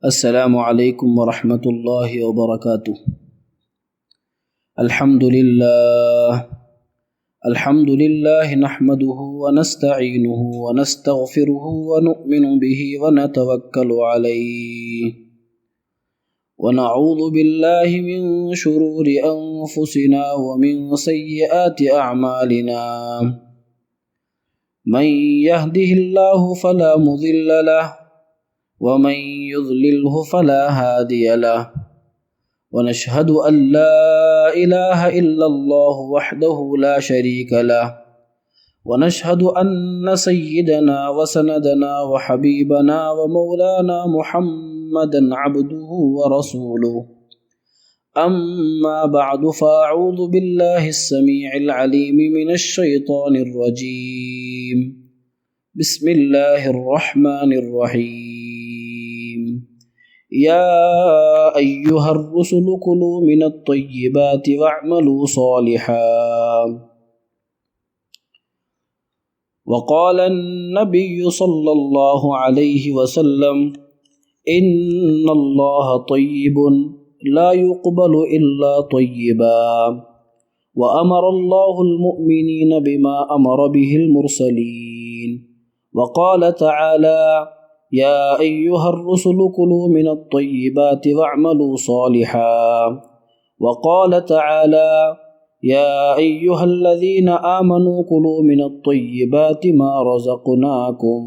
السلام علیکم ورحمۃ اللہ وبرکاتہ۔ الحمد للہ نحمده ونستعینه ونستغفره ونؤمن به ونتوکل علیہ ونعوذ باللہ من شرور انفسنا ومن سیئات اعمالنا، من يهده الله فلا مضل له ومن يضلله فلا هادي له، ونشهد أن لا إله إلا الله وحده لا شريك له، ونشهد أن سيدنا وسندنا وحبيبنا ومولانا محمدا عبده ورسوله، أما بعد فأعوذ بالله السميع العليم من الشيطان الرجيم، بسم الله الرحمن الرحيم، يا أيها الرسل كلوا من الطيبات واعملوا صالحا۔ وقال النبي صلى الله عليه وسلم إن الله طيب لا يقبل إلا طيبا، وأمر الله المؤمنين بما أمر به المرسلين، وقال تعالى يا أيها الرسل كلوا من الطيبات واعملوا صالحا، وقال تعالى يا أيها الذين آمنوا كلوا من الطيبات ما رزقناكم،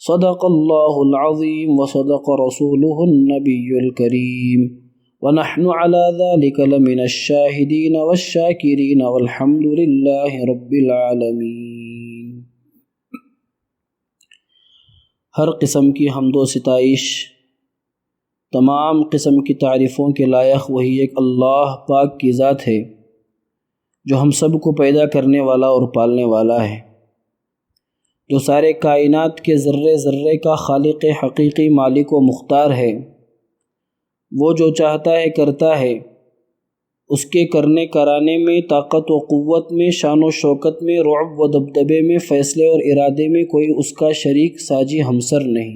صدق الله العظيم وصدق رسوله النبي الكريم، ونحن على ذلك لمن الشاهدين والشاكرين والحمد لله رب العالمين۔ ہر قسم کی حمد و ستائش، تمام قسم کی تعریفوں کے لائق وہی ایک اللہ پاک کی ذات ہے جو ہم سب کو پیدا کرنے والا اور پالنے والا ہے، جو سارے کائنات کے ذرے ذرے کا خالق حقیقی مالک و مختار ہے۔ وہ جو چاہتا ہے کرتا ہے، اس کے کرنے کرانے میں، طاقت و قوت میں، شان و شوکت میں، رعب و دبدبے میں، فیصلے اور ارادے میں کوئی اس کا شریک ساجی ہمسر نہیں۔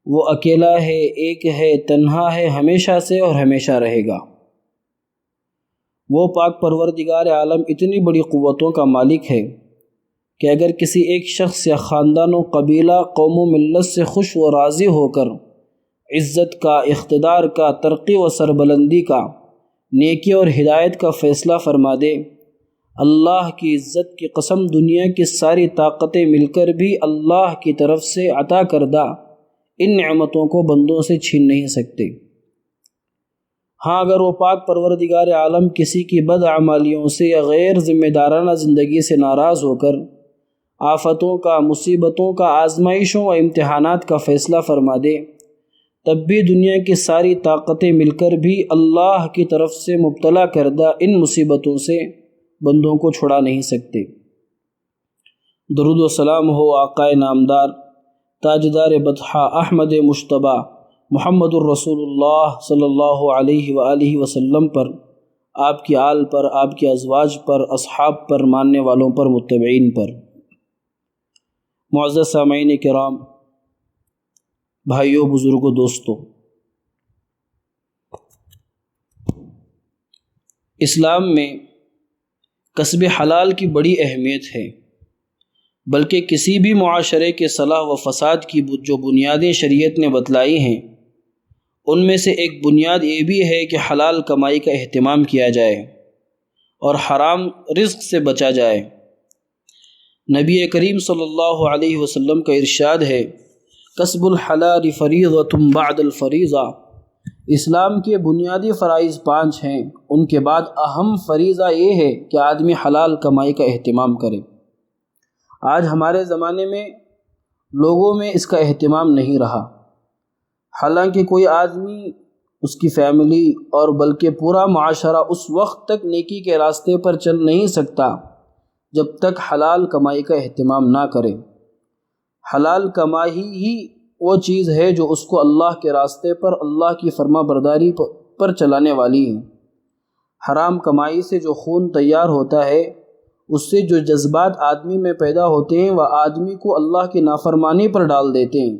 وہ اکیلا ہے، ایک ہے، تنہا ہے، ہمیشہ سے اور ہمیشہ رہے گا۔ وہ پاک پروردگار عالم اتنی بڑی قوتوں کا مالک ہے کہ اگر کسی ایک شخص یا خاندان و قبیلہ، قوم و ملت سے خوش و راضی ہو کر عزت کا، اقتدار کا، ترقی و سربلندی کا، نیکی اور ہدایت کا فیصلہ فرما دے، اللہ کی عزت کی قسم دنیا کی ساری طاقتیں مل کر بھی اللہ کی طرف سے عطا کردہ ان نعمتوں کو بندوں سے چھین نہیں سکتے۔ ہاں، اگر وہ پاک پروردگار عالم کسی کی بدعمالیوں سے یا غیر ذمہ دارانہ زندگی سے ناراض ہو کر آفتوں کا، مصیبتوں کا، آزمائشوں و امتحانات کا فیصلہ فرما دے، تب بھی دنیا کی ساری طاقتیں مل کر بھی اللہ کی طرف سے مبتلا کردہ ان مصیبتوں سے بندوں کو چھڑا نہیں سکتے۔ درود و سلام ہو آقائے نامدار، تاجدار بطحہ، احمد مجتبیٰ، محمد الرسول اللہ صلی اللہ علیہ وآلہ وسلم پر، آپ کی آل پر، آپ کے ازواج پر، اصحاب پر، ماننے والوں پر، متبعین پر۔ معزز سامعین کرام، بھائیوں، بزرگوں، دوستوں، اسلام میں کسب حلال کی بڑی اہمیت ہے، بلکہ کسی بھی معاشرے کے صلاح و فساد کی جو بنیادیں شریعت نے بتلائی ہیں، ان میں سے ایک بنیاد یہ بھی ہے کہ حلال کمائی کا اہتمام کیا جائے اور حرام رزق سے بچا جائے۔ نبی کریم صلی اللہ علیہ وسلم کا ارشاد ہے، کسب الحلال فریضۃ بعد الفریضہ۔ اسلام کے بنیادی فرائض 5 ہیں، ان کے بعد اہم فریضہ یہ ہے کہ آدمی حلال کمائی کا اہتمام کرے۔ آج ہمارے زمانے میں لوگوں میں اس کا اہتمام نہیں رہا، حالانکہ کوئی آدمی، اس کی فیملی اور بلکہ پورا معاشرہ اس وقت تک نیکی کے راستے پر چل نہیں سکتا جب تک حلال کمائی کا اہتمام نہ کرے۔ حلال کمائی ہی وہ چیز ہے جو اس کو اللہ کے راستے پر، اللہ کی فرما برداری پر چلانے والی ہے۔ حرام کمائی سے جو خون تیار ہوتا ہے، اس سے جو جذبات آدمی میں پیدا ہوتے ہیں وہ آدمی کو اللہ کی نافرمانی پر ڈال دیتے ہیں۔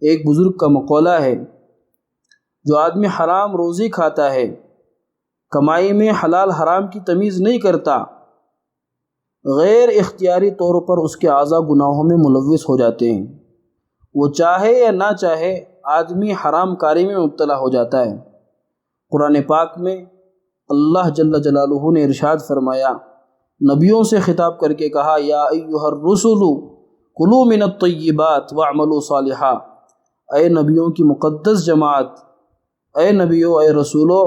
ایک بزرگ کا مقولہ ہے، جو آدمی حرام روزی کھاتا ہے، کمائی میں حلال حرام کی تمیز نہیں کرتا، غیر اختیاری طور پر اس کے اعضاء گناہوں میں ملوث ہو جاتے ہیں۔ وہ چاہے یا نہ چاہے آدمی حرام کاری میں مبتلا ہو جاتا ہے۔ قرآن پاک میں اللہ جل جلالہ نے ارشاد فرمایا، نبیوں سے خطاب کر کے کہا، یا ایھا الرسل کلوا من الطیبات واعملوا صالحا، اے نبیوں کی مقدس جماعت، اے نبیوں، اے رسولوں،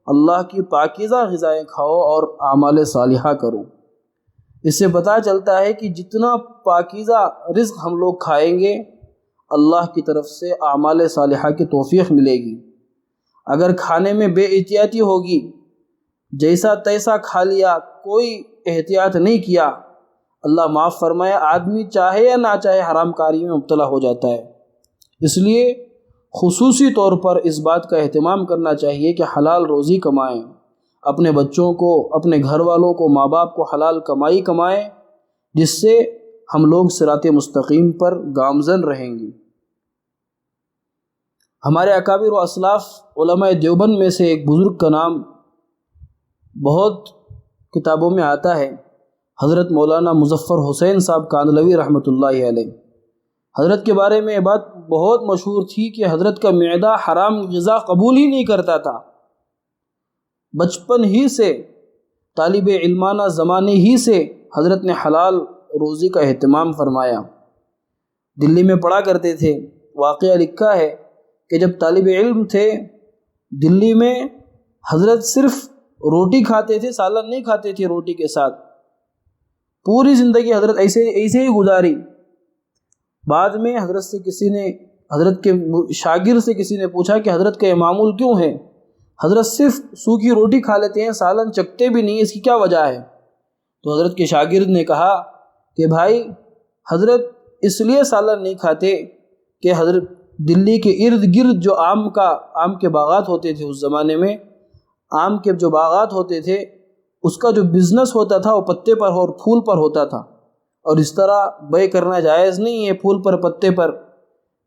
اللہ کی پاکیزہ غذائیں کھاؤ اور اعمال صالحہ کرو۔ اس سے پتہ چلتا ہے کہ جتنا پاکیزہ رزق ہم لوگ کھائیں گے، اللہ کی طرف سے اعمال صالحہ کی توفیق ملے گی۔ اگر کھانے میں بے احتیاطی ہوگی، جیسا تیسا کھا لیا، کوئی احتیاط نہیں کیا، اللہ معاف فرمائے، آدمی چاہے یا نہ چاہے حرام کاری میں مبتلا ہو جاتا ہے۔ اس لیے خصوصی طور پر اس بات کا اہتمام کرنا چاہیے کہ حلال روزی کمائیں، اپنے بچوں کو، اپنے گھر والوں کو، ماں باپ کو حلال کمائی کمائیں، جس سے ہم لوگ صراط مستقیم پر گامزن رہیں گے۔ ہمارے اکابر و اسلاف علماء دیوبند میں سے ایک بزرگ کا نام بہت کتابوں میں آتا ہے، حضرت مولانا مظفر حسین صاحب کاندھلوی رحمۃ اللہ علیہ۔ حضرت کے بارے میں یہ بات بہت مشہور تھی کہ حضرت کا معدہ حرام غذا قبول ہی نہیں کرتا تھا۔ بچپن ہی سے، طالب علمانہ زمانے ہی سے حضرت نے حلال روزی کا اہتمام فرمایا۔ دلی میں پڑھا کرتے تھے، واقعہ لکھا ہے کہ جب طالب علم تھے، دلی میں حضرت صرف روٹی کھاتے تھے، سالن نہیں کھاتے تھے روٹی کے ساتھ۔ پوری زندگی حضرت ایسے ہی گزاری۔ بعد میں حضرت کے شاگرد سے کسی نے پوچھا کہ حضرت کا یہ معمول کیوں ہے؟ حضرت صرف سوکھی روٹی کھا لیتے ہیں، سالن چکھتے بھی نہیں، اس کی کیا وجہ ہے؟ تو حضرت کے شاگرد نے کہا کہ بھائی، حضرت اس لیے سالن نہیں کھاتے کہ حضرت دلی کے ارد گرد جو آم کے باغات ہوتے تھے، اس زمانے میں آم کے جو باغات ہوتے تھے، اس کا جو بزنس ہوتا تھا وہ پتے پر اور پھول پر ہوتا تھا، اور اس طرح بے کرنا جائز نہیں ہے پھول پر پتے پر۔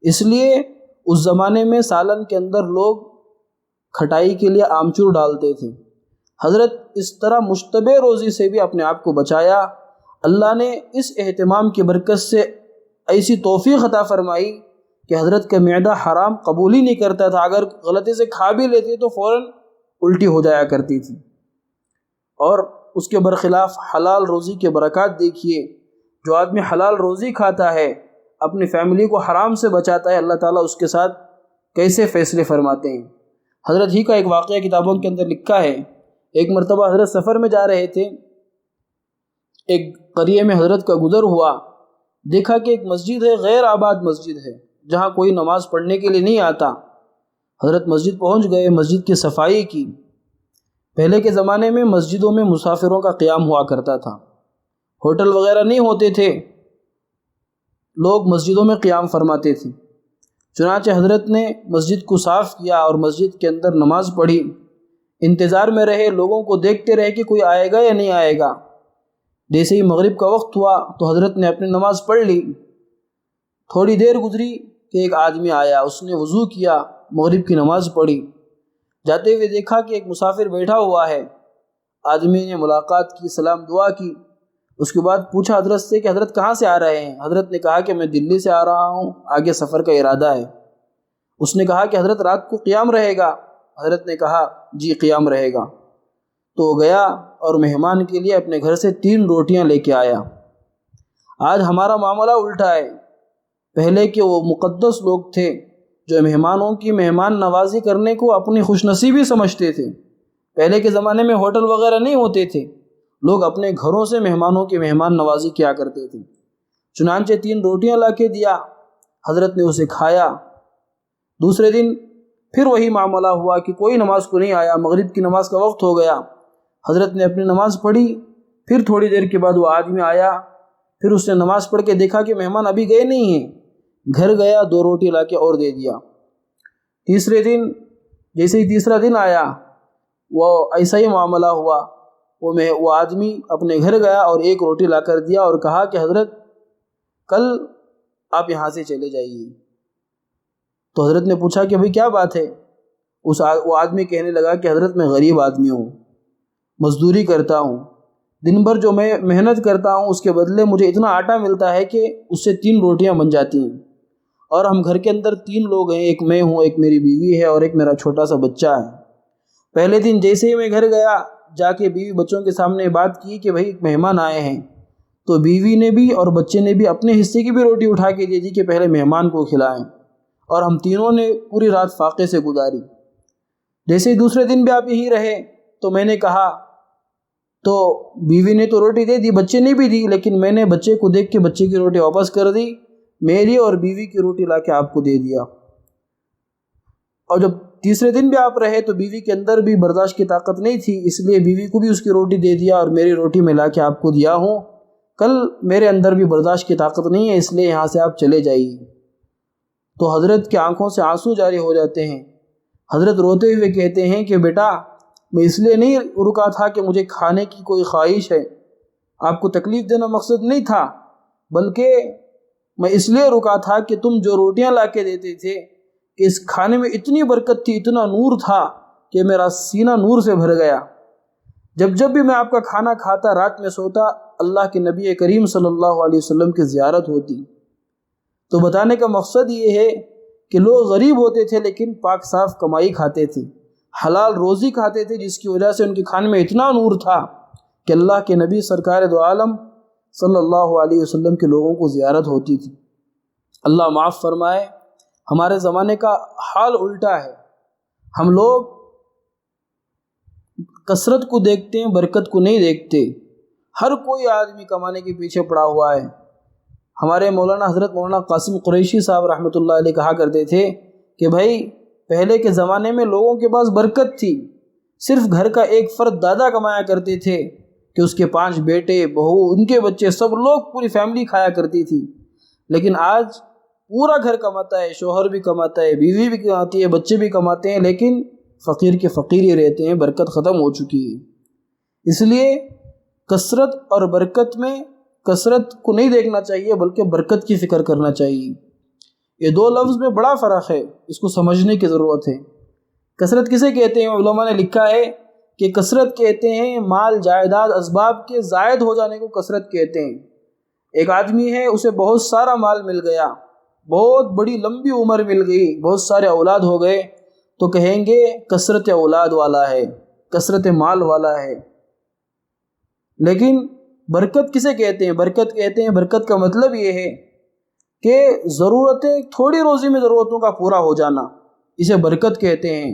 اس لیے اس زمانے میں سالن کے اندر لوگ کھٹائی کے لیے آمچور ڈالتے تھے۔ حضرت اس طرح مشتبہ روزی سے بھی اپنے آپ کو بچایا۔ اللہ نے اس اہتمام کی برکت سے ایسی توفیق عطا فرمائی کہ حضرت کا معدہ حرام قبول ہی نہیں کرتا تھا، اگر غلطی سے کھا بھی لیتے تو فوراً الٹی ہو جایا کرتی تھی۔ اور اس کے برخلاف حلال روزی کے برکات دیکھیے، جو آدمی حلال روزی کھاتا ہے، اپنی فیملی کو حرام سے بچاتا ہے، اللہ تعالیٰ اس کے ساتھ کیسے فیصلے فرماتے ہیں۔ حضرت ہی کا ایک واقعہ کتابوں کے اندر لکھا ہے، ایک مرتبہ حضرت سفر میں جا رہے تھے، ایک قریے میں حضرت کا گزر ہوا، دیکھا کہ ایک مسجد ہے، غیر آباد مسجد ہے، جہاں کوئی نماز پڑھنے کے لیے نہیں آتا۔ حضرت مسجد پہنچ گئے، مسجد کی صفائی کی۔ پہلے کے زمانے میں مسجدوں میں مسافروں کا قیام ہوا کرتا تھا، ہوٹل وغیرہ نہیں ہوتے تھے، لوگ مسجدوں میں قیام فرماتے تھے۔ چنانچہ حضرت نے مسجد کو صاف کیا اور مسجد کے اندر نماز پڑھی، انتظار میں رہے، لوگوں کو دیکھتے رہے کہ کوئی آئے گا یا نہیں آئے گا۔ جیسے ہی مغرب کا وقت ہوا تو حضرت نے اپنی نماز پڑھ لی۔ تھوڑی دیر گزری کہ ایک آدمی آیا، اس نے وضو کیا، مغرب کی نماز پڑھی۔ جاتے ہوئے دیکھا کہ ایک مسافر بیٹھا ہوا ہے، آدمی نے ملاقات کی، سلام دعا کی، اس کے بعد پوچھا حضرت سے کہ حضرت کہاں سے آ رہے ہیں؟ حضرت نے کہا کہ میں دلی سے آ رہا ہوں، آگے سفر کا ارادہ ہے۔ اس نے کہا کہ حضرت رات کو قیام رہے گا؟ حضرت نے کہا جی قیام رہے گا۔ تو گیا اور مہمان کے لیے اپنے گھر سے 3 روٹیاں لے کے آیا۔ آج ہمارا معاملہ الٹا ہے، پہلے کے وہ مقدس لوگ تھے جو مہمانوں کی مہمان نوازی کرنے کو اپنی خوش نصیبی سمجھتے تھے۔ پہلے کے زمانے میں ہوٹل وغیرہ نہیں ہوتے تھے، لوگ اپنے گھروں سے مہمانوں کی مہمان نوازی کیا کرتے تھے۔ چنانچہ 3 روٹیاں لا کے دیا، حضرت نے اسے کھایا۔ دوسرے دن پھر وہی معاملہ ہوا کہ کوئی نماز کو نہیں آیا، مغرب کی نماز کا وقت ہو گیا، حضرت نے اپنی نماز پڑھی۔ پھر تھوڑی دیر کے بعد وہ آدمی آیا، پھر اس نے نماز پڑھ کے دیکھا کہ مہمان ابھی گئے نہیں ہیں، گھر گیا، 2 روٹی لا کے اور دے دیا۔ تیسرے دن جیسے ہی تیسرا دن آیا، وہ ایسا ہی معاملہ ہوا، وہ آدمی اپنے گھر گیا اور 1 روٹی لا کر دیا اور کہا کہ حضرت کل آپ یہاں سے چلے جائیے۔ تو حضرت نے پوچھا کہ بھئی کیا بات ہے؟ وہ آدمی کہنے لگا کہ حضرت میں غریب آدمی ہوں، مزدوری کرتا ہوں، دن بھر جو میں محنت کرتا ہوں اس کے بدلے مجھے اتنا آٹا ملتا ہے کہ اس سے 3 روٹیاں بن جاتی ہیں، اور ہم گھر کے اندر 3 لوگ ہیں، ایک میں ہوں، ایک میری بیوی ہے اور ایک میرا چھوٹا سا بچہ ہے۔ پہلے دن جیسے ہی میں گھر گیا، جا کے بیوی بچوں کے سامنے بات کی کہ بھئی مہمان آئے ہیں، تو بیوی نے بھی اور بچے نے بھی اپنے حصے کی بھی روٹی اٹھا کے دے دی کہ پہلے مہمان کو کھلائیں، اور ہم تینوں نے پوری رات فاقے سے گزاری۔ جیسے ہی دوسرے دن بھی آپ یہی رہے تو میں نے کہا، تو بیوی نے تو روٹی دے دی، بچے نے بھی دی، لیکن میں نے بچے کو دیکھ کے بچے کی روٹی واپس کر دی، میری اور بیوی کی روٹی لا کے آپ کو دے دیا۔ اور جب تیسرے دن بھی آپ رہے تو بیوی کے اندر بھی برداشت کی طاقت نہیں تھی، اس لیے بیوی کو بھی اس کی روٹی دے دیا اور میری روٹی میں لا کے آپ کو دیا ہوں، کل میرے اندر بھی برداشت کی طاقت نہیں ہے، اس لیے یہاں سے آپ چلے جائیے۔ تو حضرت کی آنکھوں سے آنسو جاری ہو جاتے ہیں۔ حضرت روتے ہوئے کہتے ہیں کہ بیٹا، میں اس لیے نہیں رکا تھا کہ مجھے کھانے کی کوئی خواہش ہے، آپ کو تکلیف دینا مقصد نہیں تھا، بلکہ میں اس لیے رکا تھا کہ تم جو روٹیاں لا کے دیتے تھے کہ اس کھانے میں اتنی برکت تھی، اتنا نور تھا کہ میرا سینہ نور سے بھر گیا۔ جب بھی میں آپ کا کھانا کھاتا، رات میں سوتا، اللہ کے نبی کریم صلی اللہ علیہ وسلم کی زیارت ہوتی۔ تو بتانے کا مقصد یہ ہے کہ لوگ غریب ہوتے تھے لیکن پاک صاف کمائی کھاتے تھے، حلال روزی کھاتے تھے، جس کی وجہ سے ان کے کھانے میں اتنا نور تھا کہ اللہ کے نبی سرکار دو عالم صلی اللہ علیہ وسلم کے لوگوں کو زیارت ہوتی تھی۔ اللہ معاف فرمائے، ہمارے زمانے کا حال الٹا ہے۔ ہم لوگ کثرت کو دیکھتے ہیں، برکت کو نہیں دیکھتے۔ ہر کوئی آدمی کمانے کے پیچھے پڑا ہوا ہے۔ ہمارے مولانا حضرت مولانا قاسم قریشی صاحب رحمۃ اللہ علیہ کہا کرتے تھے کہ بھائی پہلے کے زمانے میں لوگوں کے پاس برکت تھی، صرف گھر کا ایک فرد دادا کمایا کرتے تھے کہ اس کے 5 بیٹے، بہو، ان کے بچے، سب لوگ، پوری فیملی کھایا کرتی تھی۔ لیکن آج پورا گھر کماتا ہے، شوہر بھی کماتا ہے، بیوی بھی کماتی ہے، بچے بھی کماتے ہیں، لیکن فقیر کے فقیر ہی رہتے ہیں، برکت ختم ہو چکی ہے۔ اس لیے کثرت اور برکت میں کثرت کو نہیں دیکھنا چاہیے بلکہ برکت کی فکر کرنا چاہیے۔ یہ 2 لفظ میں بڑا فرق ہے، اس کو سمجھنے کی ضرورت ہے۔ کثرت کسے کہتے ہیں؟ علماء نے لکھا ہے کہ کثرت کہتے ہیں مال جائیداد اسباب کے زائد ہو جانے کو کثرت کہتے ہیں۔ ایک آدمی ہے، اسے بہت سارا مال مل گیا، بہت بڑی لمبی عمر مل گئی، بہت سارے اولاد ہو گئے، تو کہیں گے کثرت اولاد والا ہے، کثرت مال والا ہے۔ لیکن برکت کسے کہتے ہیں؟ برکت کہتے ہیں، برکت کا مطلب یہ ہے کہ ضرورتیں، تھوڑی روزی میں ضرورتوں کا پورا ہو جانا، اسے برکت کہتے ہیں۔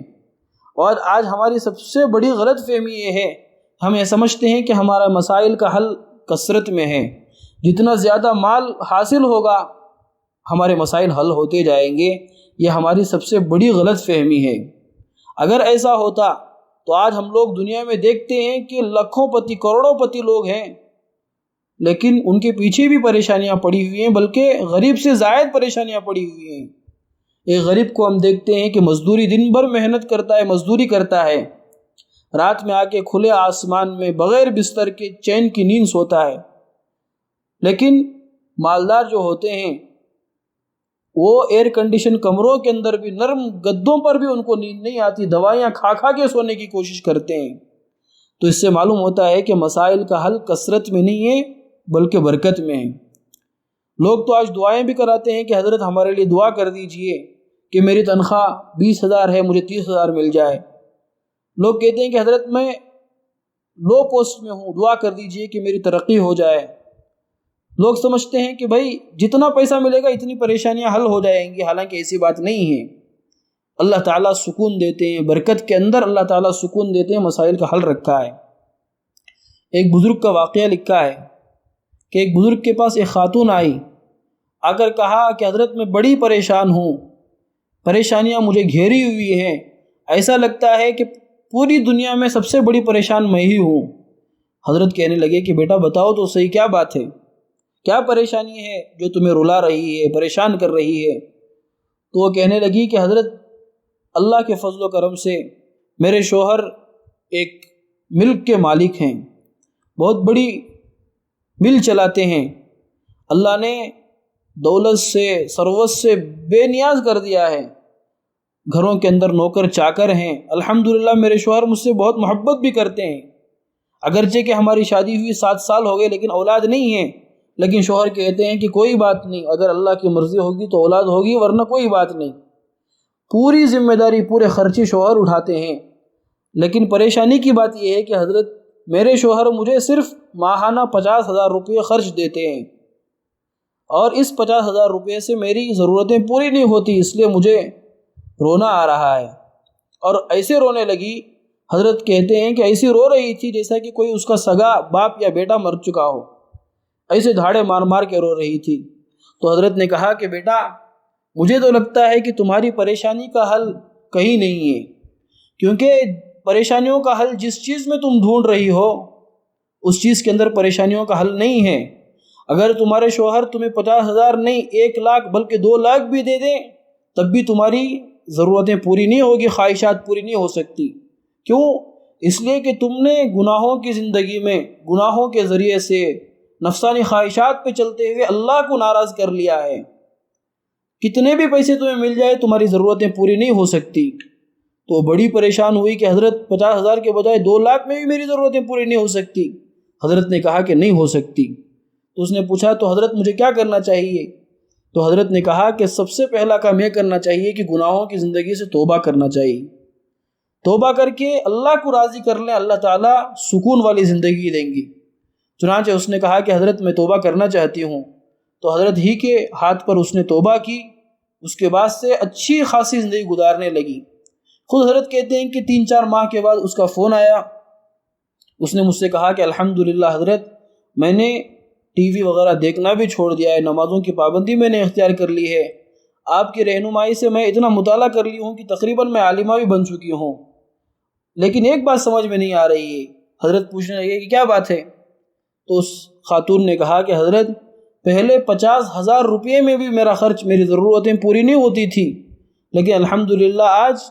اور آج ہماری سب سے بڑی غلط فہمی یہ ہے، ہم یہ سمجھتے ہیں کہ ہمارا مسائل کا حل کثرت میں ہے، جتنا زیادہ مال حاصل ہوگا ہمارے مسائل حل ہوتے جائیں گے۔ یہ ہماری سب سے بڑی غلط فہمی ہے۔ اگر ایسا ہوتا تو آج ہم لوگ دنیا میں دیکھتے ہیں کہ لاکھوں پتی، کروڑوں پتی لوگ ہیں، لیکن ان کے پیچھے بھی پریشانیاں پڑی ہوئی ہیں، بلکہ غریب سے زائد پریشانیاں پڑی ہوئی ہیں۔ ایک غریب کو ہم دیکھتے ہیں کہ مزدوری، دن بھر محنت کرتا ہے، مزدوری کرتا ہے، رات میں آ کے کھلے آسمان میں بغیر بستر کے چین کی نیند سوتا ہے۔ لیکن مالدار جو ہوتے ہیں وہ ایئر کنڈیشن کمروں کے اندر بھی، نرم گدوں پر بھی ان کو نیند نہیں آتی، دوائیاں کھا کھا کے سونے کی کوشش کرتے ہیں۔ تو اس سے معلوم ہوتا ہے کہ مسائل کا حل کثرت میں نہیں ہے بلکہ برکت میں ہے۔ لوگ تو آج دعائیں بھی کراتے ہیں کہ حضرت ہمارے لیے دعا کر دیجئے کہ میری تنخواہ 20,000 ہے، مجھے 30,000 مل جائے۔ لوگ کہتے ہیں کہ حضرت میں لو پوسٹ میں ہوں، دعا کر دیجئے کہ میری ترقی ہو جائے۔ لوگ سمجھتے ہیں کہ بھائی جتنا پیسہ ملے گا اتنی پریشانیاں حل ہو جائیں گی، حالانکہ ایسی بات نہیں ہے۔ اللہ تعالیٰ سکون دیتے ہیں، برکت کے اندر اللہ تعالیٰ سکون دیتے ہیں، مسائل کا حل رکھا ہے۔ ایک بزرگ کا واقعہ لکھا ہے کہ ایک بزرگ کے پاس ایک خاتون آئی، آ کر کہا کہ حضرت میں بڑی پریشان ہوں، پریشانیاں مجھے گھیری ہوئی ہیں، ایسا لگتا ہے کہ پوری دنیا میں سب سے بڑی پریشان میں ہی ہوں۔ حضرت کہنے لگے کہ بیٹا بتاؤ تو صحیح، کیا بات ہے، کیا پریشانی ہے جو تمہیں رلا رہی ہے، پریشان کر رہی ہے؟ تو وہ کہنے لگی کہ حضرت اللہ کے فضل و کرم سے میرے شوہر ایک ملک کے مالک ہیں، بہت بڑی مل چلاتے ہیں، اللہ نے دولت سے، ثروت سے بے نیاز کر دیا ہے، گھروں کے اندر نوکر چاکر ہیں، الحمدللہ میرے شوہر مجھ سے بہت محبت بھی کرتے ہیں، اگرچہ کہ ہماری شادی ہوئی 7 سال ہو گئے لیکن اولاد نہیں ہے، لیکن شوہر کہتے ہیں کہ کوئی بات نہیں، اگر اللہ کی مرضی ہوگی تو اولاد ہوگی، ورنہ کوئی بات نہیں۔ پوری ذمہ داری، پورے خرچے شوہر اٹھاتے ہیں۔ لیکن پریشانی کی بات یہ ہے کہ حضرت میرے شوہر مجھے صرف ماہانہ 50,000 روپے خرچ دیتے ہیں، اور اس 50,000 روپے سے میری ضرورتیں پوری نہیں ہوتی، اس لیے مجھے رونا آ رہا ہے۔ اور ایسے رونے لگی، حضرت کہتے ہیں کہ ایسی رو رہی تھی جیسا کہ کوئی اس کا سگا باپ یا بیٹا مر چکا ہو، ایسے دھاڑے مار مار کے رو رہی تھی۔ تو حضرت نے کہا کہ بیٹا، مجھے تو لگتا ہے کہ تمہاری پریشانی کا حل کہیں نہیں ہے، کیونکہ پریشانیوں کا حل جس چیز میں تم ڈھونڈ رہی ہو اس چیز کے اندر پریشانیوں کا حل نہیں ہے۔ اگر تمہارے شوہر تمہیں 50,000 نہیں 1 لاکھ بلکہ 2 لاکھ بھی دے دیں تب بھی تمہاری ضرورتیں پوری نہیں ہوگی، خواہشات پوری نہیں ہو سکتی۔ کیوں؟ اس لیے کہ تم نے گناہوں کی زندگی میں گناہوں کے ذریعے سے نفسانی خواہشات پہ چلتے ہوئے اللہ کو ناراض کر لیا ہے۔ کتنے بھی پیسے تمہیں مل جائے تمہاری ضرورتیں پوری نہیں ہو سکتی۔ تو بڑی پریشان ہوئی کہ حضرت 50,000 کے بجائے 2 لاکھ میں بھی میری ضرورتیں پوری نہیں ہو سکتی۔ حضرت نے کہا کہ نہیں ہو سکتی۔ تو اس نے پوچھا تو حضرت مجھے کیا کرنا چاہیے؟ تو حضرت نے کہا کہ سب سے پہلا کام یہ کرنا چاہیے کہ گناہوں کی زندگی سے توبہ کرنا چاہیے۔ توبہ کر کے اللہ کو راضی کر لیں، اللہ تعالیٰ سکون والی زندگی دیں گی۔ چنانچہ اس نے کہا کہ حضرت میں توبہ کرنا چاہتی ہوں۔ تو حضرت ہی کے ہاتھ پر اس نے توبہ کی، اس کے بعد سے اچھی خاصی زندگی گزارنے لگی۔ خود حضرت کہتے ہیں کہ 3-4 ماہ کے بعد اس کا فون آیا، اس نے مجھ سے کہا کہ الحمدللہ حضرت میں نے ٹی وی وغیرہ دیکھنا بھی چھوڑ دیا ہے، نمازوں کی پابندی میں نے اختیار کر لی ہے، آپ کی رہنمائی سے میں اتنا مطالعہ کر لی ہوں کہ تقریباً میں عالمہ بھی بن چکی ہوں، لیکن ایک بات سمجھ میں نہیں آ رہی ہے۔ حضرت پوچھنے لگے کہ کیا بات ہے؟ تو اس خاتون نے کہا کہ حضرت پہلے 50,000 روپے میں بھی میرا خرچ، میری ضرورتیں پوری نہیں ہوتی تھی، لیکن الحمدللہ آج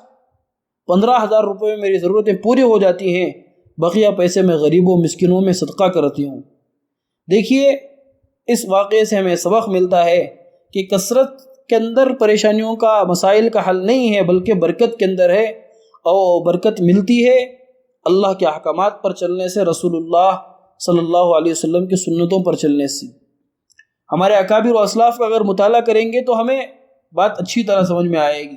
15,000 روپے میں میری ضرورتیں پوری ہو جاتی ہیں، بقیہ پیسے میں غریبوں مسکینوں میں صدقہ کرتی ہوں۔ دیکھیے اس واقعے سے ہمیں سبق ملتا ہے کہ کثرت کے اندر پریشانیوں کا، مسائل کا حل نہیں ہے، بلکہ برکت کے اندر ہے، اور برکت ملتی ہے اللہ کے احکامات پر چلنے سے، رسول اللہ صلی اللہ علیہ وسلم کی سنتوں پر چلنے سے۔ ہمارے اکابر و اسلاف کا اگر مطالعہ کریں گے تو ہمیں بات اچھی طرح سمجھ میں آئے گی۔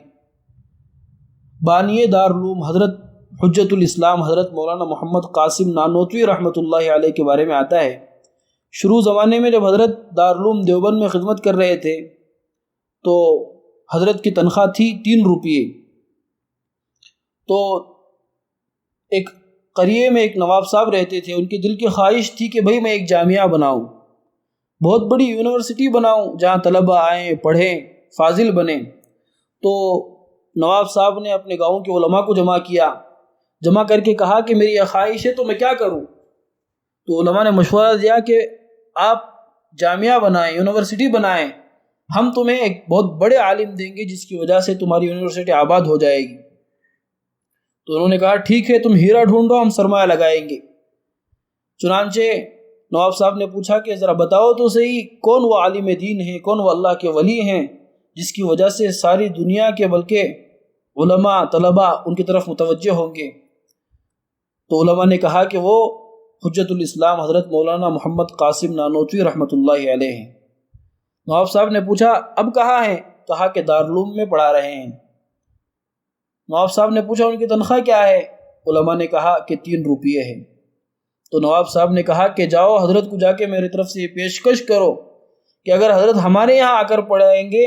بانی دارالعلوم حضرت حجت الاسلام حضرت مولانا محمد قاسم نانوتوی رحمۃ اللہ علیہ کے بارے میں آتا ہے، شروع زمانے میں جب حضرت دارالعلوم دیوبند میں خدمت کر رہے تھے تو حضرت کی تنخواہ تھی 3 روپے۔ تو ایک قریے میں ایک نواب صاحب رہتے تھے، ان کی دل کی خواہش تھی کہ بھئی میں ایک جامعہ بناؤں، بہت بڑی یونیورسٹی بناؤں جہاں طلبہ آئیں، پڑھیں، فاضل بنیں۔ تو نواب صاحب نے اپنے گاؤں کے علماء کو جمع کر کے کہا کہ میری یہ خواہش ہے تو میں کیا کروں؟ تو علماء نے مشورہ دیا کہ آپ جامعہ بنائیں، یونیورسٹی بنائیں، ہم تمہیں ایک بہت بڑے عالم دیں گے جس کی وجہ سے تمہاری یونیورسٹی آباد ہو جائے گی۔ تو انہوں نے کہا ٹھیک ہے، تم ہیرا ڈھونڈو، ہم سرمایہ لگائیں گے۔ چنانچہ نواب صاحب نے پوچھا کہ ذرا بتاؤ تو صحیح کون وہ عالم دین ہیں، کون وہ اللہ کے ولی ہیں جس کی وجہ سے ساری دنیا کے بلکہ علماء طلباء ان کی طرف متوجہ ہوں گے۔ تو علماء نے کہا کہ وہ حجت الاسلام حضرت مولانا محمد قاسم نانوتوی رحمۃ اللہ علیہ ہیں۔ نواب صاحب نے پوچھا اب کہاں ہیں؟ کہا کہ دارالعلوم میں پڑھا رہے ہیں۔ نواب صاحب نے پوچھا ان کی تنخواہ کیا ہے؟ علماء نے کہا کہ 3 روپے ہے۔ تو نواب صاحب نے کہا کہ جاؤ حضرت کو جا کے میری طرف سے یہ پیشکش کرو کہ اگر حضرت ہمارے یہاں آ کر پڑھائیں گے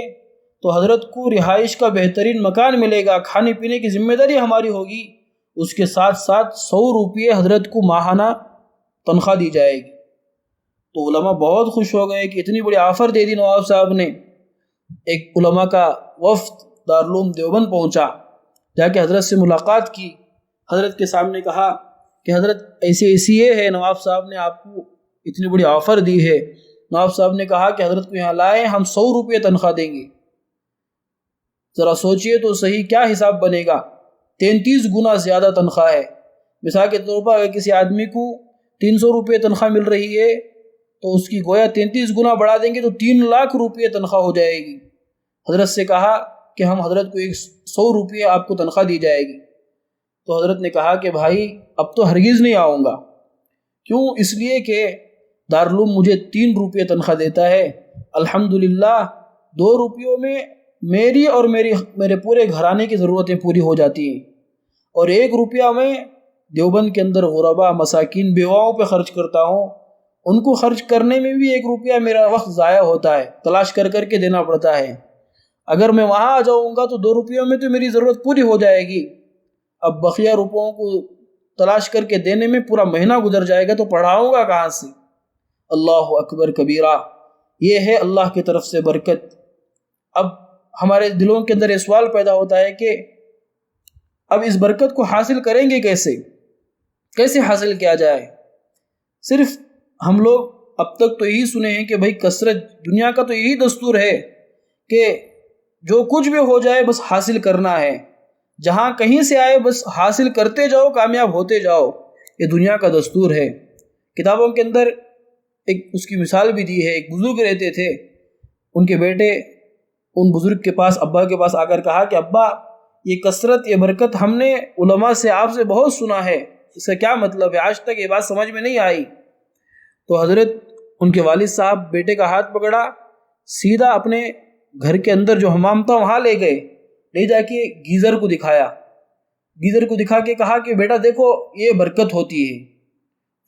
تو حضرت کو رہائش کا بہترین مکان ملے گا، کھانے پینے کی ذمہ داری ہماری ہوگی، اس کے ساتھ ساتھ 100 روپے حضرت کو ماہانہ تنخواہ دی جائے گی۔ تو علماء بہت خوش ہو گئے کہ اتنی بڑی آفر دے دی نواب صاحب نے۔ ایک علماء کا وفد دارالعلوم دیوبند پہنچا، جا کے حضرت سے ملاقات کی، حضرت کے سامنے کہا کہ حضرت ایسی یہ ہے، نواب صاحب نے آپ کو اتنی بڑی آفر دی ہے۔ نواب صاحب نے کہا کہ حضرت کو یہاں لائیں، ہم 100 روپے تنخواہ دیں گے۔ ذرا سوچئے تو صحیح کیا حساب بنے گا، 33 گنا زیادہ تنخواہ ہے۔ مثال کے طور پر اگر کسی آدمی کو 300 روپے تنخواہ مل رہی ہے تو اس کی گویا 33 گنا بڑھا دیں گے تو 3 لاکھ روپے تنخواہ ہو جائے گی۔ حضرت سے کہا کہ ہم حضرت کو 100 روپیہ آپ کو تنخواہ دی جائے گی۔ تو حضرت نے کہا کہ بھائی اب تو ہرگز نہیں آؤں گا۔ کیوں؟ اس لیے کہ دارالعلوم مجھے 3 روپیہ تنخواہ دیتا ہے، الحمدللہ 2 روپیوں میں میری اور میرے پورے گھرانے کی ضرورتیں پوری ہو جاتی ہیں، اور 1 روپیہ میں دیوبند کے اندر غربا، مساکین، بیواؤں پہ خرچ کرتا ہوں۔ ان کو خرچ کرنے میں بھی 1 روپیہ میرا وقت ضائع ہوتا ہے، تلاش کر کے دینا پڑتا ہے۔ اگر میں وہاں آ جاؤں گا تو 2 روپیوں میں تو میری ضرورت پوری ہو جائے گی، اب بقیہ روپوں کو تلاش کر کے دینے میں پورا مہینہ گزر جائے گا، تو پڑھاؤں گا کہاں سے؟ اللہ اکبر کبیرہ، یہ ہے اللہ کی طرف سے برکت۔ اب ہمارے دلوں کے اندر یہ سوال پیدا ہوتا ہے کہ اب اس برکت کو حاصل کریں گے کیسے حاصل کیا جائے؟ صرف ہم لوگ اب تک تو یہی سنے ہیں کہ بھائی کثرت، دنیا کا تو یہی دستور ہے کہ جو کچھ بھی ہو جائے بس حاصل کرنا ہے، جہاں کہیں سے آئے بس حاصل کرتے جاؤ، کامیاب ہوتے جاؤ، یہ دنیا کا دستور ہے۔ کتابوں کے اندر ایک اس کی مثال بھی دی ہے، ایک بزرگ رہتے تھے، ان کے بیٹے ان بزرگ کے پاس، ابا کے پاس آ کر کہا کہ ابا یہ کثرت، یہ برکت ہم نے علماء سے، آپ سے بہت سنا ہے، اس کا کیا مطلب ہے؟ آج تک یہ بات سمجھ میں نہیں آئی۔ تو حضرت ان کے والد صاحب بیٹے کا ہاتھ پکڑا، سیدھا اپنے گھر کے اندر جو حمام تھا وہاں لے گئے، لے جا کے گیزر کو دکھایا، گیزر کو دکھا کے کہا کہ بیٹا دیکھو یہ برکت ہوتی ہے۔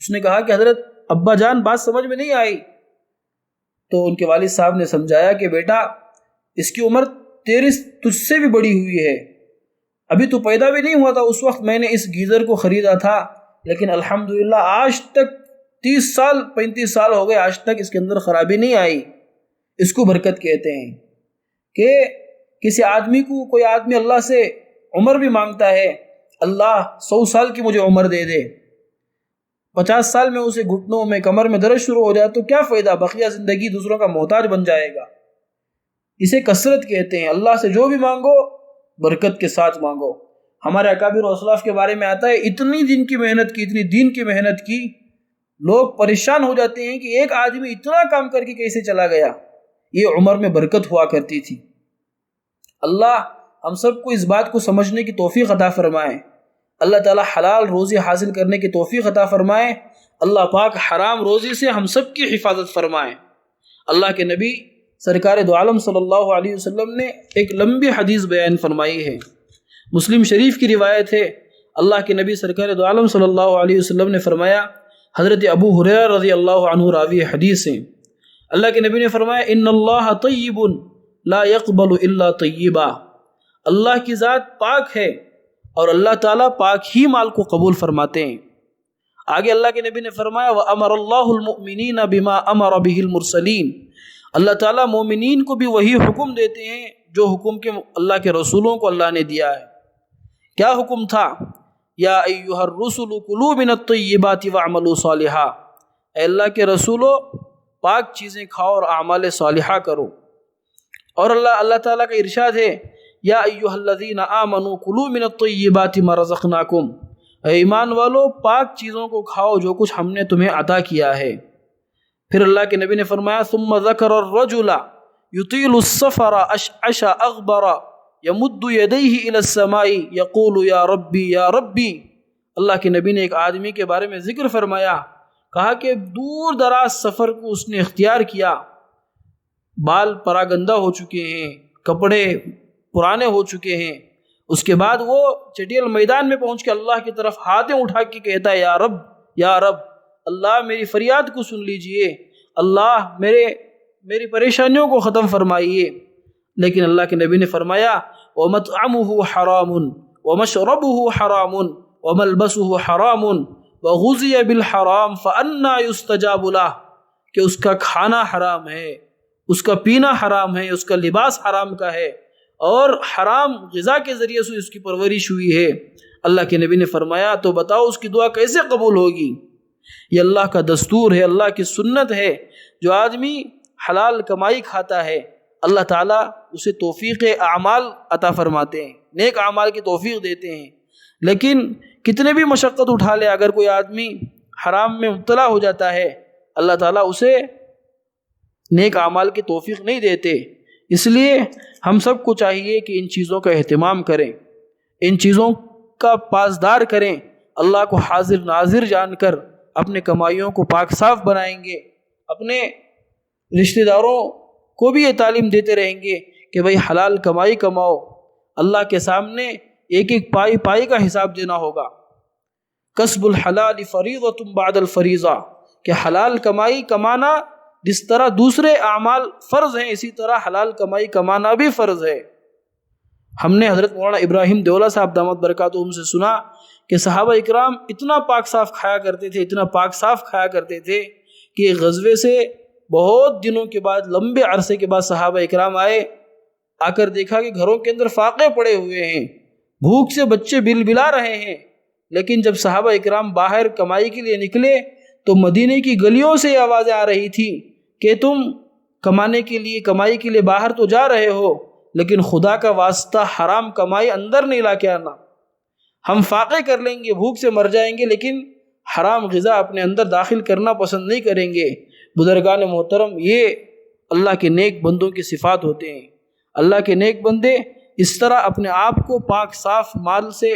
اس نے کہا کہ حضرت ابا جان بات سمجھ میں نہیں آئی۔ تو ان کے والد صاحب نے سمجھایا کہ بیٹا اس کی عمر تجھ سے بھی بڑی ہوئی ہے، ابھی تو پیدا بھی نہیں ہوا تھا اس وقت میں نے اس گیزر کو خریدا تھا، لیکن الحمدللہ آج تک 30 سال 35 سال ہو گئے، آج تک اس کے اندر خرابی نہیں آئی۔ اس کو برکت کہتے ہیں کہ کسی آدمی کو، کوئی آدمی اللہ سے عمر بھی مانگتا ہے، اللہ 100 سال کی مجھے عمر دے دے، 50 سال میں اسے گھٹنوں میں، کمر میں درد شروع ہو جائے تو کیا فائدہ؟ بقیہ زندگی دوسروں کا محتاج بن جائے گا۔ اسے کثرت کہتے ہیں۔ اللہ سے جو بھی مانگو برکت کے ساتھ مانگو۔ ہمارے اکابر و اسلاف کے بارے میں آتا ہے، اتنی دن کی محنت کی، اتنی دین کی محنت کی، لوگ پریشان ہو جاتے ہیں کہ ایک آدمی اتنا کام کر کے کیسے چلا گیا؟ یہ عمر میں برکت ہوا کرتی تھی۔ اللہ ہم سب کو اس بات کو سمجھنے کی توفیق عطا فرمائے۔ اللہ تعالی حلال روزی حاصل کرنے کی توفیق عطا فرمائے۔ اللہ پاک حرام روزی سے ہم سب کی حفاظت فرمائے۔ اللہ کے نبی سرکار دو عالم صلی اللہ علیہ وسلم نے ایک لمبی حدیث بیان فرمائی ہے، مسلم شریف کی روایت ہے۔ اللہ کے نبی سرکار دو عالم صلی اللہ علیہ وسلم نے فرمایا، حضرت ابو ہریرہ رضی اللہ عنہ راوی حدیث ہیں، اللہ کے نبی نے فرمایا، ان اللہ طیب لا يقبل الا طیبا، اللہ کی ذات پاک ہے اور اللہ تعالیٰ پاک ہی مال کو قبول فرماتے ہیں۔ آگے اللہ کے نبی نے فرمایا، وَأَمَرَ اللَّهُ الْمُؤْمِنِينَ بِمَا أَمَرَ بِهِ الْمُرْسَلِينَ، اللہ تعالیٰ مومنین کو بھی وہی حکم دیتے ہیں جو حکم کے اللہ کے رسولوں کو اللہ نے دیا ہے۔ کیا حکم تھا؟ یا ایھا الرسل کلوا من الطیبات واعملوا صالحا، اے اللہ کے رسولو پاک چیزیں کھاؤ اور اعمال صالحہ کرو۔ اور اللہ تعالیٰ کا ارشاد ہے، یا ایھا الذین آمنوا کلوا من الطیبات ما رزقناکم، اے ایمان والو پاک چیزوں کو کھاؤ جو کچھ ہم نے تمہیں عطا کیا ہے۔ پھر اللہ کے نبی نے فرمایا، ثم ذکر الرجل یطیل السفر اشعث اغبر یمد یدیہ الی السماء یقول یا ربی یا ربی، اللہ کے نبی نے ایک آدمی کے بارے میں ذکر فرمایا، کہا کہ دور دراز سفر کو اس نے اختیار کیا، بال پراگندہ ہو چکے ہیں، کپڑے پرانے ہو چکے ہیں، اس کے بعد وہ چٹیل میدان میں پہنچ کے اللہ کی طرف ہاتھیں اٹھا کے کہتا ہے، یا رب یا رب، اللہ میری فریاد کو سن لیجئے، اللہ میری پریشانیوں کو ختم فرمائیے۔ لیکن اللہ کے نبی نے فرمایا، وَمَطْعَمُهُ حَرَامٌ وَمَشْرَبُهُ حَرَامٌ وَمَلْبَسُهُ حَرَامٌ وَغُذِيَ بِالْحَرَامِ فَأَنَّىٰ يُسْتَجَابُ لَهُ، کہ اس کا کھانا حرام ہے، اس کا پینا حرام ہے، اس کا لباس حرام کا ہے، اور حرام غذا کے ذریعے سے اس کی پرورش ہوئی ہے۔ اللہ کے نبی نے فرمایا، تو بتاؤ اس کی دعا کیسے قبول ہوگی؟ یہ اللہ کا دستور ہے، اللہ کی سنت ہے۔ جو آدمی حلال کمائی کھاتا ہے اللہ تعالیٰ اسے توفیق اعمال عطا فرماتے ہیں، نیک اعمال کی توفیق دیتے ہیں۔ لیکن کتنے بھی مشقت اٹھا لے، اگر کوئی آدمی حرام میں مبتلا ہو جاتا ہے اللہ تعالیٰ اسے نیک اعمال کی توفیق نہیں دیتے۔ اس لیے ہم سب کو چاہیے کہ ان چیزوں کا اہتمام کریں، ان چیزوں کا پاسدار کریں، اللہ کو حاضر ناظر جان کر اپنے کمائیوں کو پاک صاف بنائیں گے، اپنے رشتہ داروں کو بھی یہ تعلیم دیتے رہیں گے کہ بھائی حلال کمائی کماؤ، اللہ کے سامنے ایک ایک پائی پائی کا حساب دینا ہوگا۔ کسب الحلال فریضۃ بعد الفریضہ، کہ حلال کمائی کمانا جس طرح دوسرے اعمال فرض ہیں اسی طرح حلال کمائی کمانا بھی فرض ہے۔ ہم نے حضرت مولانا ابراہیم دیولہ صاحب دامت برکاتہم سے سنا کہ صحابہ اکرام اتنا پاک صاف کھایا کرتے تھے، اتنا پاک صاف کھایا کرتے تھے کہ غزوے سے بہت دنوں کے بعد، لمبے عرصے کے بعد صحابہ اکرام آئے، آ کر دیکھا کہ گھروں کے اندر فاقے پڑے ہوئے ہیں، بھوک سے بچے بل بلا رہے ہیں، لیکن جب صحابہ اکرام باہر کمائی کے لیے نکلے تو مدینے کی گلیوں سے یہ آوازیں آ رہی تھی کہ تم کمانے کے لیے، کمائی کے لیے باہر تو جا رہے ہو، لیکن خدا کا واسطہ حرام کمائی اندر نہیں لا کے آنا، ہم فاقے کر لیں گے، بھوک سے مر جائیں گے، لیکن حرام غذا اپنے اندر داخل کرنا پسند نہیں کریں گے۔ بزرگان محترم، یہ اللہ کے نیک بندوں کی صفات ہوتے ہیں۔ اللہ کے نیک بندے اس طرح اپنے آپ کو پاک صاف مال سے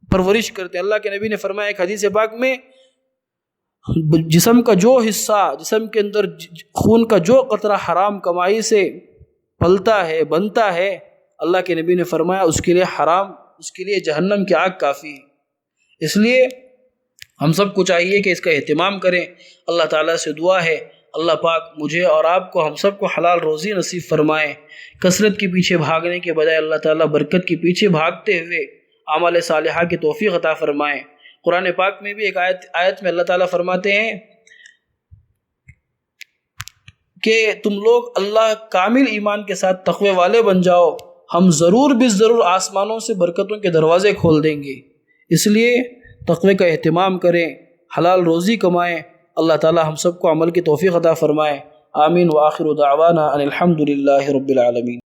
پرورش کرتے ہیں۔ اللہ کے نبی نے فرمایا ایک حدیث پاک میں، جسم کا جو حصہ، جسم کے اندر خون کا جو قطرہ حرام کمائی سے پلتا ہے، بنتا ہے، اللہ کے نبی نے فرمایا اس کے لیے حرام، اس کے لیے جہنم کی آگ کافی ہے۔ اس لیے ہم سب کو چاہیے کہ اس کا اہتمام کریں۔ اللہ تعالیٰ سے دعا ہے اللہ پاک مجھے اور آپ کو، ہم سب کو حلال روزی نصیب فرمائے۔ کثرت کے پیچھے بھاگنے کے بجائے اللہ تعالیٰ برکت کے پیچھے بھاگتے ہوئے اعمال صالحہ کی توفیق عطا فرمائے۔ قرآن پاک میں بھی ایک آیت میں اللہ تعالیٰ فرماتے ہیں کہ تم لوگ اللہ کامل ایمان کے ساتھ تقوی والے بن جاؤ، ہم ضرور بالضرور آسمانوں سے برکتوں کے دروازے کھول دیں گے۔ اس لیے تقوی کا اہتمام کریں، حلال روزی کمائیں۔ اللہ تعالیٰ ہم سب کو عمل کی توفیق عطا فرمائے۔ آمین وآخر دعوانا ان الحمد للہ رب العالمین۔